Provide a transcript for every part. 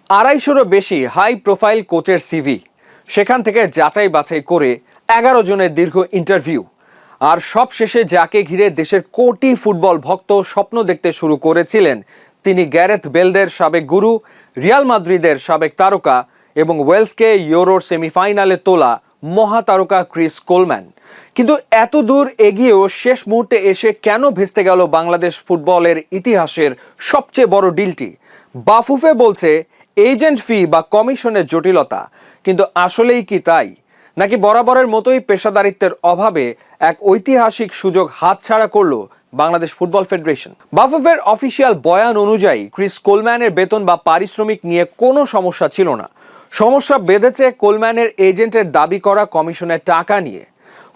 250-রও বেশি high profile কোচের CV, সেখান থেকে যাচাই বাছাই করে 11 জনের দীর্ঘ ইন্টারভিউ, আর সব শেষে যাকে ঘিরে দেশের কোটি ফুটবল ভক্ত স্বপ্ন দেখতে শুরু করেছিলেন তিনি গ্যারেথ বেলদের সাবেক গুরু, রিয়াল মাদ্রিদের সাবেক তারকা এবং ওয়েলসকে ইউরোর সেমিফাইনালে তোলা মহাতারকা ক্রিস কোলম্যান। কিন্তু এত দূর এগিয়েও শেষ মুহূর্তে এসে কেন ভেস্তে গেল বাংলাদেশ ফুটবলের ইতিহাসের সবচেয়ে বড় ডিলটি? বাফুফে বলছে এজেন্ট ফি বা কমিশনের জটিলতা, কিন্তু আসলেই কি তাই? নাকি বরাবরের মতোই পেশাদারিত্বের অভাবে এক ঐতিহাসিক সুযোগ হাতছাড়া করলো বাংলাদেশ ফুটবল ফেডারেশন? বাফুফের অফিসিয়াল বয়ান অনুযায়ী ক্রিস কোলম্যানের বেতন বা পারিশ্রমিক নিয়ে কোনো সমস্যা ছিল না। সমস্যা বেঁধেছে কোলম্যানের এজেন্টের দাবি করা কমিশনের টাকা নিয়ে।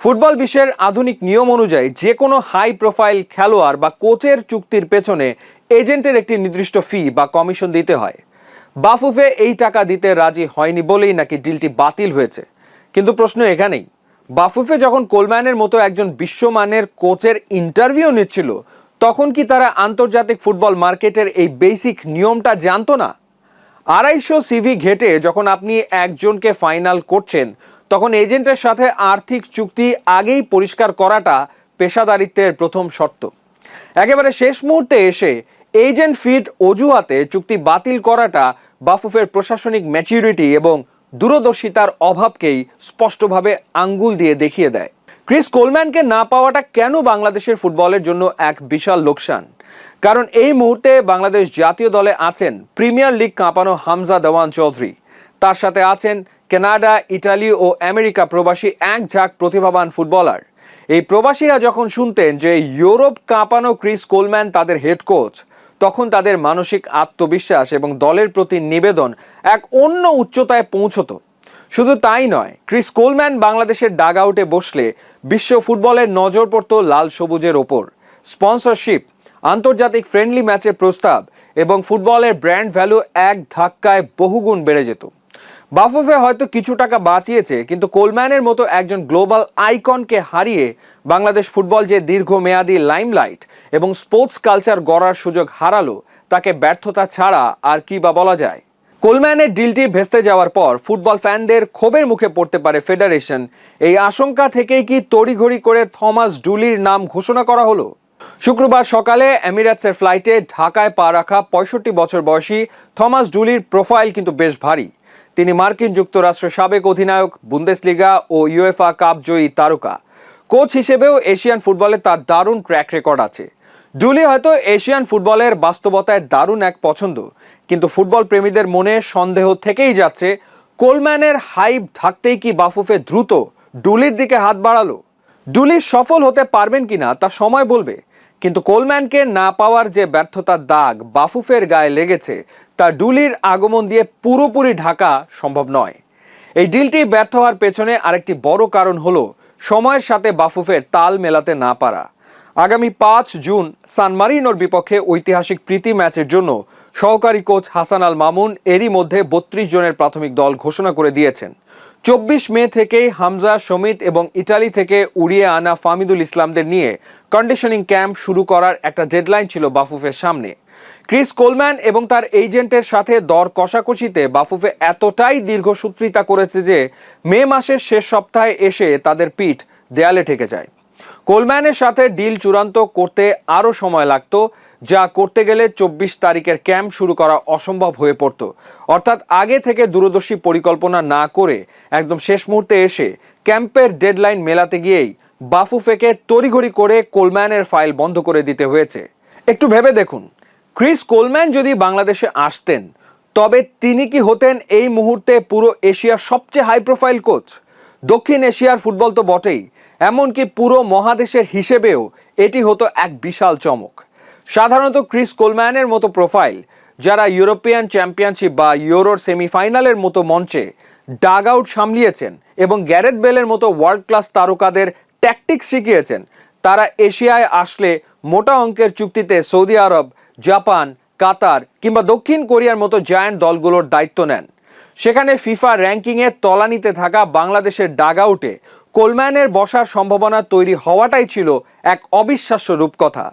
ফুটবল বিশ্বের আধুনিক নিয়ম অনুযায়ী যে কোনো হাই প্রোফাইল খেলোয়াড় বা কোচের চুক্তির পেছনে এজেন্টের একটি নির্দিষ্ট ফি বা কমিশন দিতে হয়। বাফুফে এই টাকা দিতে রাজি হয়নি বলেই নাকি ডিলটি বাতিল হয়েছে। কিন্তু প্রশ্ন এখানেই, বাফুফে যখন কোলম্যানের মতো একজন বিশ্বমানের কোচের ইন্টারভিউ নিচ্ছিল, তখন কি তারা আন্তর্জাতিক ফুটবল মার্কেটের এই বেসিক নিয়মটা জানতো না? 250 সিভি ঘেটে যখন আপনি একজনকে ফাইনাল করছেন, তখন এজেন্টের সাথে আর্থিক চুক্তি আগেই পরিষ্কার করাটা পেশাদারিত্বের প্রথম শর্ত। একেবারে শেষ মুহূর্তে এসে এজেন্ট ফিট অজুহাতে চুক্তি বাতিল করাটা বাফুফের প্রশাসনিক ম্যাচুরিটি এবং দূরদর্শিতার অভাবকেই স্পষ্টভাবে আঙ্গুল দিয়ে দেখিয়ে দেয়। ক্রিস কোলম্যানকে না পাওয়াটা কেন বাংলাদেশের ফুটবলের জন্য এক বিশাল লোকসান? কারণ এই মুহূর্তে বাংলাদেশ জাতীয় দলে আছেন প্রিমিয়ার লিগ কাঁপানো হামজা দেওয়ান চৌধুরী, তার সাথে আছেন কানাডা, ইটালি ও আমেরিকা প্রবাসী এক ঝাঁক প্রতিভাবান ফুটবলার। এই প্রবাসীরা যখন শুনতেন যে ইউরোপ কাঁপানো ক্রিস কোলম্যান তাদের হেড কোচ, তখন তাদের মানসিক আত্মবিশ্বাস এবং দলের প্রতি নিবেদন এক অন্য উচ্চতায় পৌঁছত। শুধু তাই নয়, ক্রিস কোলম্যান বাংলাদেশের ডাগ আউটে বসলে বিশ্ব ফুটবলের নজর পড়ত লাল সবুজের ওপর। স্পন্সরশিপ, আন্তর্জাতিক ফ্রেন্ডলি ম্যাচের প্রস্তাব এবং ফুটবলের ব্র্যান্ড ভ্যালু এক ধাক্কায় বহুগুণ বেড়ে যেত। বাফুফে হয়তো কিছু টাকা বাঁচিয়েছে, কিন্তু কোলম্যানের মতো একজন গ্লোবাল আইকনকে হারিয়ে বাংলাদেশ ফুটবল যে দীর্ঘমেয়াদী লাইমলাইট এবং স্পোর্টস কালচার গড়ার সুযোগ হারালো, তাকে ব্যর্থতা ছাড়া আর কি বা বলা যায়? কোলম্যানের ডিলটি ভেস্তে যাওয়ার পর ফুটবল ফ্যানদের ক্ষোভের মুখে পড়তে পারে ফেডারেশন, এই আশঙ্কা থেকেই কি তড়িঘড়ি করে থমাস ডুলির নাম ঘোষণা করা হলো? শুক্রবার সকালে এমিরেটসের ফ্লাইটে ঢাকায় পা রাখা 65 বছর বয়সী থমাস ডুলির প্রোফাইল কিন্তু বেশ ভারী। তিনি মার্কিন যুক্তরাষ্ট্রের সাবেক অধিনায়ক, বুন্দেসলিগা ও ইউএফা কাপ জয়ী তারকা। কোচ হিসেবেও এশিয়ান ফুটবলে তার দারুণ ট্র্যাক রেকর্ড আছে। ডুলি হয়তো এশিয়ান ফুটবলের বাস্তবতায় দারুণ এক পছন্দ, কিন্তু ফুটবল প্রেমীদের মনে সন্দেহ থেকেই যাচ্ছে, কোলম্যানের হাইপ ঢাকতেই কি বাফুফে দ্রুত ডুলির দিকে হাত বাড়ালো? ডুলি সফল হতে পারবেন কিনা তা সময় বলবে, কিন্তু কোলম্যানকে না পাওয়ার যে ব্যর্থতার দাগ বাফুফের গায়ে লেগেছে, তা ডুলির আগমন দিয়ে পুরোপুরি ঢাকা সম্ভব নয়। এই ডিলটি ব্যর্থ হওয়ার পেছনে আরেকটি বড় কারণ হলো সময়ের সাথে বাফুফের তাল মেলাতে না পারা। আগামী 5 জুন সান মারিনোর বিপক্ষে ঐতিহাসিক প্রীতি ম্যাচের জন্য সহকারী কোচ হাসান আল মামুন এরই মধ্যে 32 জনের প্রাথমিক দল ঘোষণা করে দিয়েছেন। 24 মে থেকেই হামজা, সমিত এবং ইটালি থেকে উড়িয়ে আনা ফামিদুল ইসলামদের নিয়ে কন্ডিশনিং ক্যাম্প শুরু করার একটা ডেডলাইন ছিল বাফুফের সামনে। ক্রিস কোলম্যান এবং তার এজেন্টের সাথে দর কষাকষিতে বাফুফে এতটাই দীর্ঘসূত্রিতা করেছে যে মে মাসের শেষ সপ্তাহে এসে তাদের পিঠ দেয়ালে ঠেকে যায়। কোলম্যানের সাথে ডিল চূড়ান্ত করতে আরও সময় লাগতো, যা করতে গেলে 24 তারিখের ক্যাম্প শুরু করা অসম্ভব হয়ে পড়তো। অর্থাৎ আগে থেকে দূরদর্শী পরিকল্পনা না করে একদম শেষ মুহূর্তে এসে ক্যাম্পের ডেডলাইন মেলাতে গিয়েই বাফুফেকে তড়িঘড়ি করে কোলম্যানের ফাইল বন্ধ করে দিতে হয়েছে। একটু ভেবে দেখুন, ক্রিস কোলম্যান যদি বাংলাদেশে আসতেন, তবে তিনি কি হতেন এই মুহূর্তে পুরো এশিয়ার সবচেয়ে হাই প্রোফাইল কোচ? দক্ষিণ এশিয়ার ফুটবল তো বটেই, এমনকি পুরো মহাদেশের হিসেবেও এটি হতো এক বিশাল চমক। সাধারণত ক্রিস কোলম্যানের মতো প্রোফাইল, যারা ইউরোপিয়ান চ্যাম্পিয়নশিপ বা ইউরোর সেমিফাইনালের মতো মঞ্চে ডাগ আউট সামলিয়েছেন এবং গ্যারেথ বেলের মতো ওয়ার্ল্ড ক্লাস তারকাদের ট্যাকটিক্স শিখিয়েছেন, তারা এশিয়ায় আসলে মোটা অঙ্কের চুক্তিতে সৌদি আরব, জাপান, কাতার কিংবা দক্ষিণ কোরিয়ার মতো জায়ান্ট দলগুলোর দায়িত্ব নেন। সেখানে ফিফা র্যাঙ্কিংয়ে তলানিতে থাকা বাংলাদেশের ডাগ আউটে কোলম্যানের বসার সম্ভাবনা তৈরি হওয়াটাই ছিল এক অবিশ্বাস্য রূপকথা।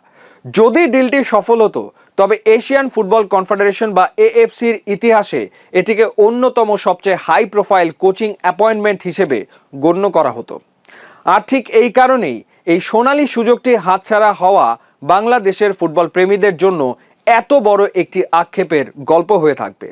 যদি ডিলটি সফল হতো, তবে এশিয়ান ফুটবল কনফেডারেশন বা এএফসির ইতিহাসে এটিকে অন্যতম সবচেয়ে হাই প্রোফাইল কোচিং অ্যাপয়েন্টমেন্ট হিসেবে গণ্য করা হতো। আর ঠিক এই কারণেই এই সোনালী সুযোগটি হাতছাড়া হওয়া বাংলাদেশের ফুটবল প্রেমীদের জন্য এত বড় একটি আক্ষেপের গল্প হয়ে থাকবে।